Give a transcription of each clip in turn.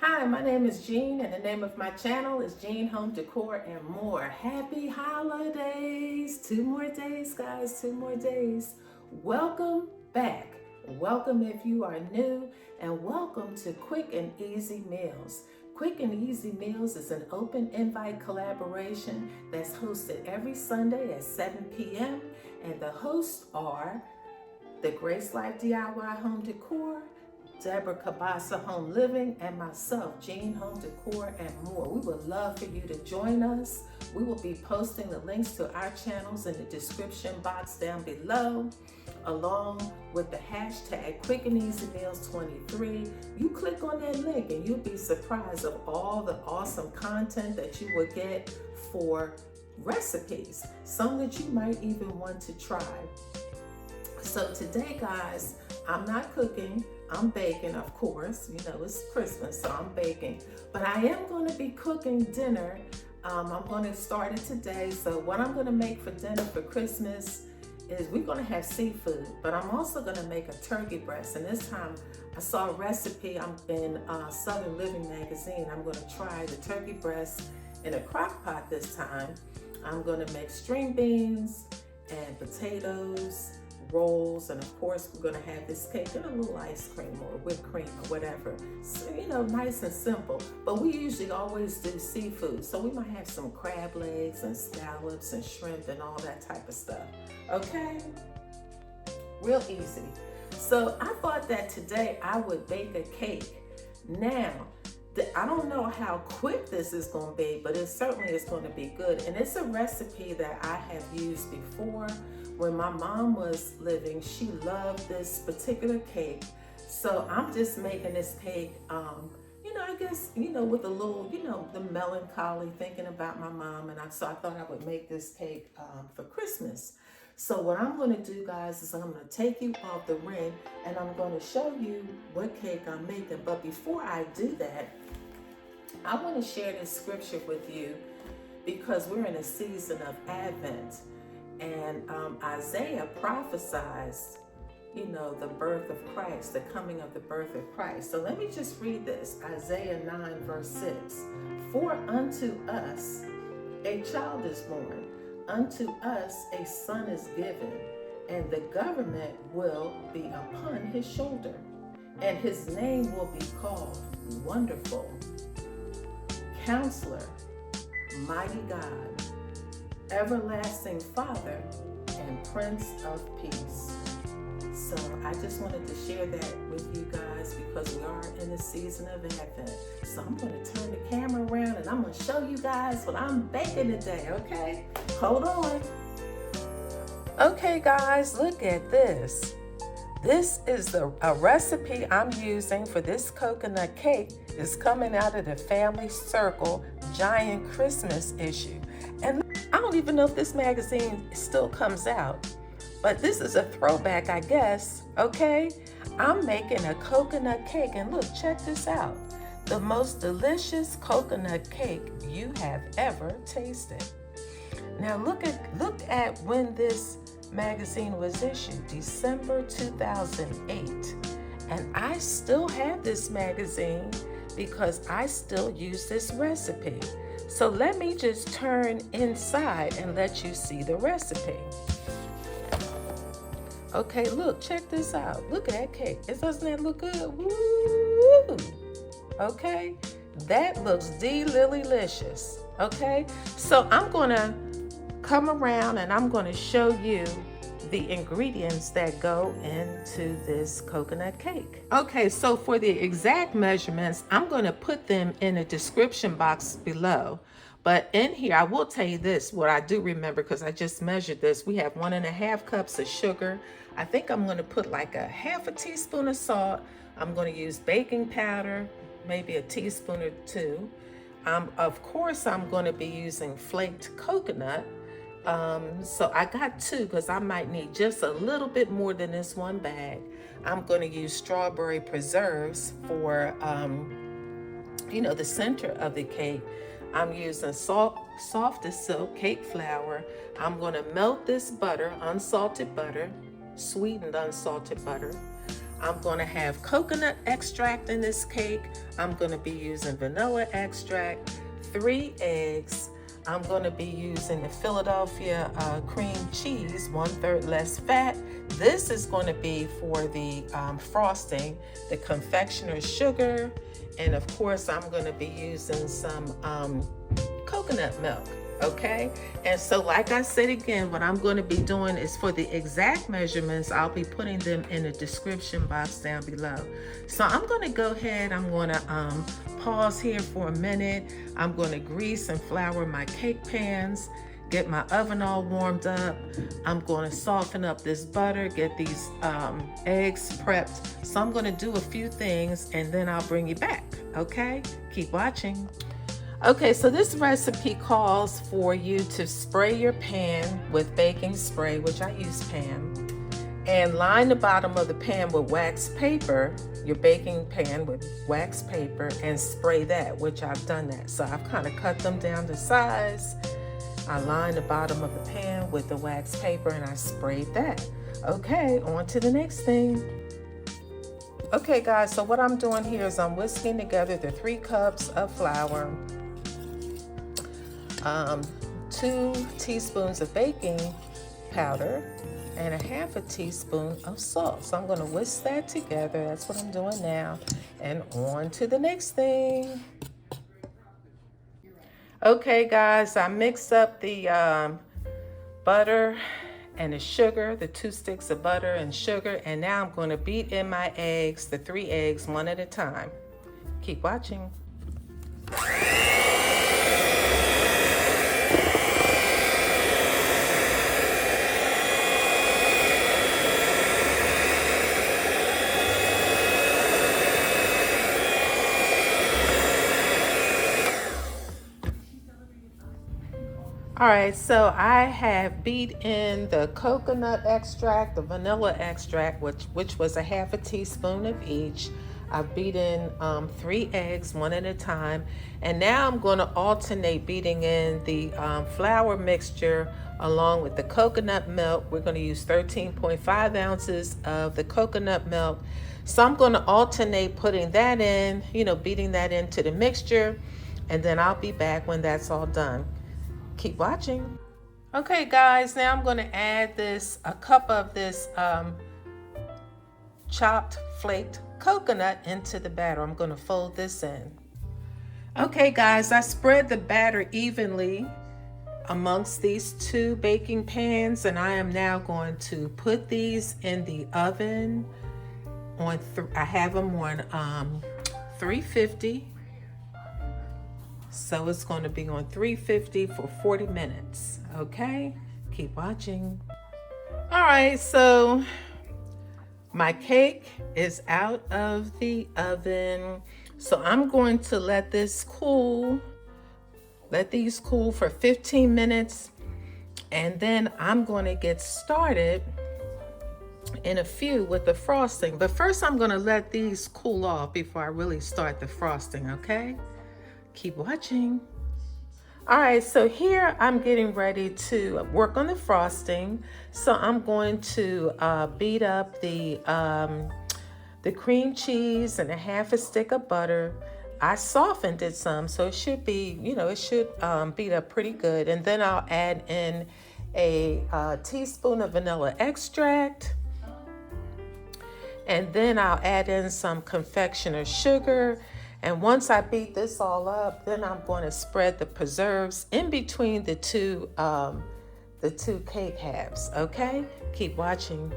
Hi, my name is Jean, and the name of my channel is Jean Home Decor and More. Happy holidays! 2 more days, guys, 2 more days. Welcome back. Welcome if you are new, and welcome to Quick and Easy Meals. Quick and Easy Meals is an open invite collaboration that's hosted every Sunday at 7 p.m. And the hosts are the Grace Life DIY Home Decor, Deborah Kabasa Home Living, and myself, Jean Home Decor and More. We would love for you to join us. We will be posting the links to our channels in the description box down below, along with the hashtag Quick and Easy Meals 23. You click on that link and you'll be surprised of all the awesome content that you will get for recipes, some that you might even want to try. So today, guys, I'm not cooking, I'm baking, of course. You know, it's Christmas, so I'm baking. But I am going to be cooking dinner. I'm going to start it today. So what I'm going to make for dinner for Christmas is we're going to have seafood, but I'm also going to make a turkey breast. And this time I saw a recipe in Southern Living magazine. I'm going to try the turkey breast in a crock pot this time. I'm going to make string beans and potatoes, rolls, and of course we're going to have this cake and a little ice cream or whipped cream or whatever. So, you know, nice and simple. But we usually always do seafood, so we might have some crab legs and scallops and shrimp and all that type of stuff. Okay, real easy. So I thought that today I would bake a cake. Now I don't know how quick this is going to be, but it certainly is going to be good. And it's a recipe that I have used before. When my mom was living, she loved this particular cake. So I'm just making this cake, you know, I guess, you know, with a little, you know, the melancholy, thinking about my mom. And so I thought I would make this cake for Christmas. So what I'm going to do, guys, is I'm going to take you off the ring and I'm going to show you what cake I'm making. But before I do that, I want to share this scripture with you because we're in a season of Advent. And Isaiah prophesies, you know, the birth of Christ, the coming of the birth of Christ. So let me just read this, Isaiah 9, verse 6. For unto us a child is born, unto us a son is given, and the government will be upon his shoulder, and his name will be called Wonderful, Counselor, Mighty God, Everlasting Father, and Prince of Peace. So I just wanted to share that with you guys because we are in the season of Advent. So I'm going to turn the camera around and I'm going to show you guys what I'm baking today, okay? Hold on. Okay, guys, look at this. This is a recipe I'm using for this coconut cake. It's coming out of the Family Circle Giant Christmas issue. And I don't even know if this magazine still comes out, but this is a throwback, I guess, okay? I'm making a coconut cake, and look, check this out. The most delicious coconut cake you have ever tasted. Now look at when this magazine was issued, December 2008. And I still have this magazine because I still use this recipe. So let me just turn inside and let you see the recipe. Okay, look, check this out. Look at that cake. Doesn't that look good? Woo! Okay, that looks delicious. Okay, so I'm gonna come around and I'm gonna show you the ingredients that go into this coconut cake. Okay, so for the exact measurements, I'm going to put them in the description box below. But in here, I will tell you this, what I do remember, because I just measured this. We have 1.5 cups of sugar. I think I'm going to put like a half a teaspoon of salt. I'm going to use baking powder, maybe a teaspoon or 2. Of course, I'm going to be using flaked coconut. So I got 2 because I might need just a little bit more than this one bag. I'm going to use strawberry preserves for, you know, the center of the cake. I'm using soft as silk cake flour. I'm going to melt this butter, unsalted butter, sweetened unsalted butter. I'm gonna have coconut extract in this cake. I'm gonna be using vanilla extract, 3 eggs. I'm gonna be using the Philadelphia cream cheese, 1/3 less fat. This is gonna be for the frosting, the confectioner's sugar, and of course I'm gonna be using some coconut milk. Okay, and so like I said again, what I'm going to be doing is for the exact measurements, I'll be putting them in the description box down below. So I'm going to go ahead, I'm going to pause here for a minute. I'm going to grease and flour my cake pans, get my oven all warmed up. I'm going to soften up this butter, get these eggs prepped. So I'm going to do a few things and then I'll bring you back. Okay, keep watching. Okay, so this recipe calls for you to spray your pan with baking spray, which I use Pam, and line the bottom of the pan with wax paper, your baking pan with wax paper, and spray that, which I've done that. So I've kind of cut them down to size. I line the bottom of the pan with the wax paper and I sprayed that. Okay, on to the next thing. Okay guys, so what I'm doing here is I'm whisking together the 3 cups of flour, 2 teaspoons of baking powder, and 1/2 teaspoon of salt. So I'm going to whisk that together. That's what I'm doing now. And on to the next thing. Okay guys, I mixed up the butter and the sugar, the 2 sticks of butter and sugar, and now I'm going to beat in my eggs, the 3 eggs, one at a time. Keep watching. All right, so I have beat in the coconut extract, the vanilla extract, which was 1/2 teaspoon of each. I've beat in 3 eggs, one at a time. And now I'm going to alternate beating in the flour mixture along with the coconut milk. We're going to use 13.5 ounces of the coconut milk. So I'm going to alternate putting that in, beating that into the mixture. And then I'll be back when that's all done. Keep watching. Okay guys, now I'm going to add a cup of this chopped flaked coconut into the batter. I'm going to fold this in. Okay guys, I spread the batter evenly amongst these 2 baking pans, and I am now going to put these in the oven on I have them on 350. So it's going to be on 350 for 40 minutes. Okay, keep watching. All right, so my cake is out of the oven. So I'm going to let these cool for 15 minutes. And then I'm going to get started in a few with the frosting. But first I'm going to let these cool off before I really start the frosting, okay? Keep watching. All right, so here I'm getting ready to work on the frosting. So I'm going to beat up the cream cheese and 1/2 stick of butter. I softened it some, so it should be, it should beat up pretty good. And then I'll add in a teaspoon of vanilla extract. And then I'll add in some confectioner's sugar. And once I beat this all up, then I'm going to spread the preserves in between the two cake halves, okay? Keep watching.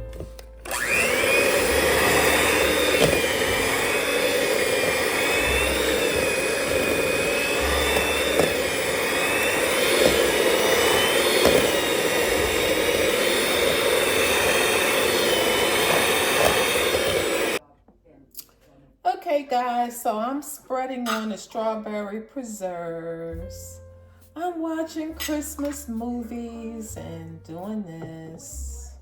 Okay guys, so I'm spreading on the strawberry preserves. I'm watching Christmas movies and doing this.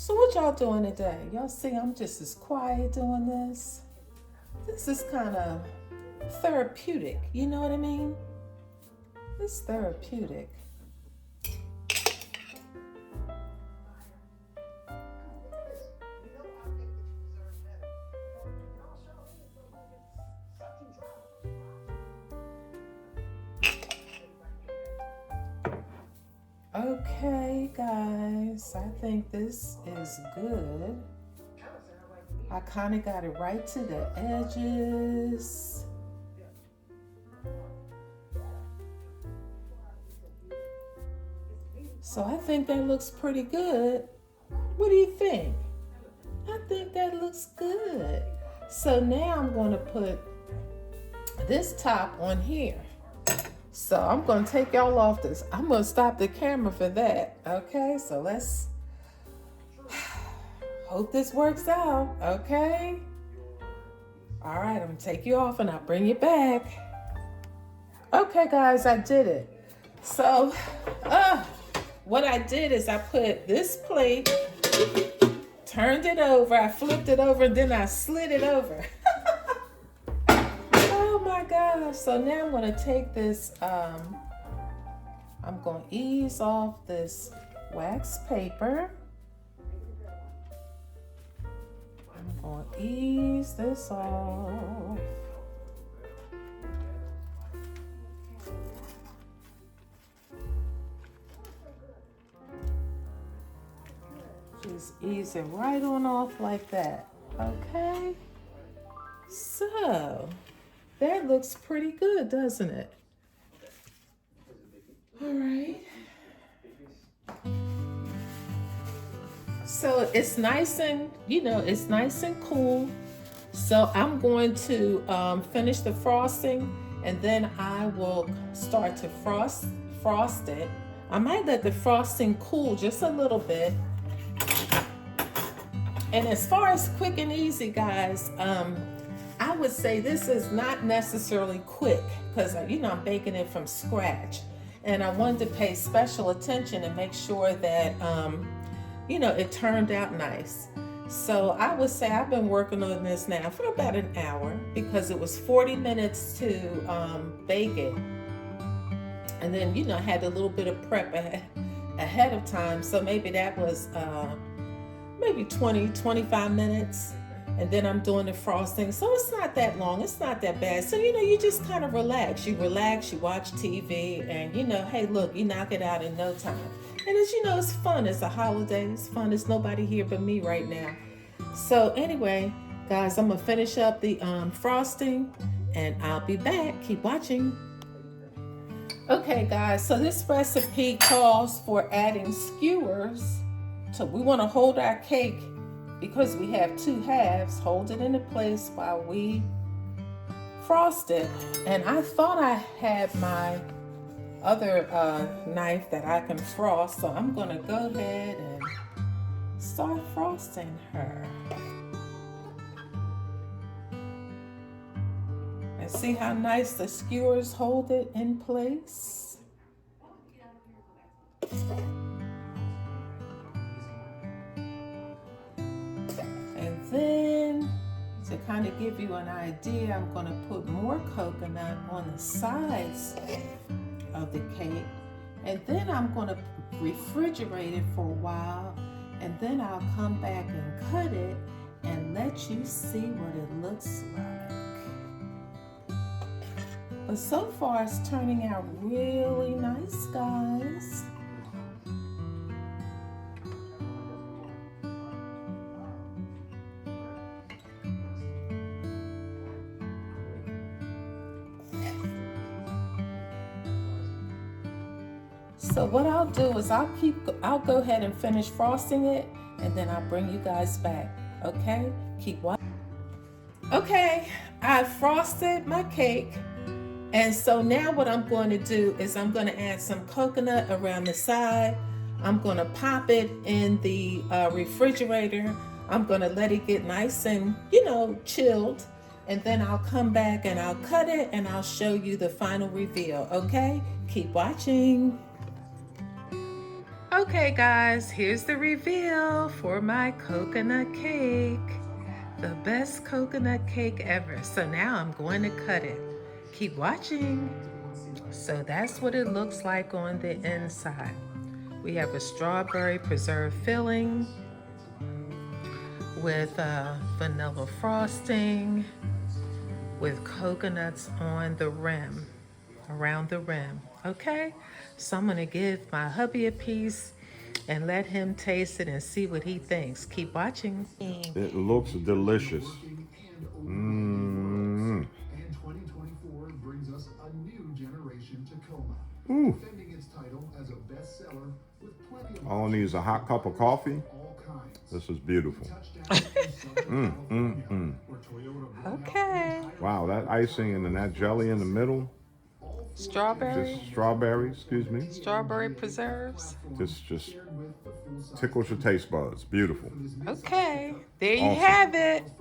So what y'all doing today? Y'all see I'm just as quiet doing this. This is kind of therapeutic, you know what I mean? It's therapeutic. Okay, guys, I think this is good. I kind of got it right to the edges. So I think that looks pretty good. What do you think? I think that looks good. So now I'm going to put this top on here. So I'm going to take y'all off this. I'm going to stop the camera for that. Okay, so let's hope this works out. Okay. All right, I'm going to take you off and I'll bring you back. Okay, guys, I did it. So what I did is I put this plate, turned it over, I flipped it over, and then I slid it over. Oh my gosh. So now I'm going to take this, I'm going to ease off this wax paper. I'm going to ease this off. Just ease it right on off like that. Okay. So that looks pretty good, doesn't it? All right. So it's nice and, it's nice and cool. So I'm going to finish the frosting and then I will start to frost it. I might let the frosting cool just a little bit. And as far as quick and easy, guys, I would say this is not necessarily quick because, I'm baking it from scratch. And I wanted to pay special attention and make sure that, it turned out nice. So I would say I've been working on this now for about an hour because it was 40 minutes to bake it. And then, I had a little bit of prep ahead of time. So maybe that was maybe 20-25 minutes, and then I'm doing the frosting, so it's not that long, it's not that bad. So you just kind of relax, you watch TV, and hey, look, you knock it out in no time. And as it's fun, it's a holiday, it's fun, there's nobody here but me right now. So anyway, guys, I'm gonna finish up the frosting and I'll be back. Keep watching. Okay, guys, so this recipe calls for adding skewers. So we want to hold our cake because we have two halves, hold it into place while we frost it. And I thought I had my other knife that I can frost, so I'm going to go ahead and start frosting her. And see how nice the skewers hold it in place? Then, to kind of give you an idea, I'm going to put more coconut on the sides of the cake. And then I'm going to refrigerate it for a while. And then I'll come back and cut it and let you see what it looks like. But so far, it's turning out really nice, guys. So what I'll do is I'll go ahead and finish frosting it, and then I'll bring you guys back. Okay? Keep watching. Okay, I frosted my cake, and so now what I'm going to do is I'm going to add some coconut around the side. I'm going to pop it in the refrigerator. I'm going to let it get nice and, chilled. And then I'll come back and I'll cut it and I'll show you the final reveal. Okay? Keep watching. Okay guys, here's the reveal for my coconut cake. The best coconut cake ever. So now I'm going to cut it. Keep watching. So that's what it looks like on the inside. We have a strawberry preserve filling with vanilla frosting with coconuts on the rim, around the rim. Okay, so I'm gonna give my hubby a piece and let him taste it and see what he thinks. Keep watching. It looks delicious. Mmm. Ooh. All I need is a hot cup of coffee. This is beautiful. Okay. Wow, that icing and then that jelly in the middle. Strawberry. Just strawberry, excuse me. Strawberry preserves. Just tickles your taste buds. Beautiful. Okay, there you Awesome. have it.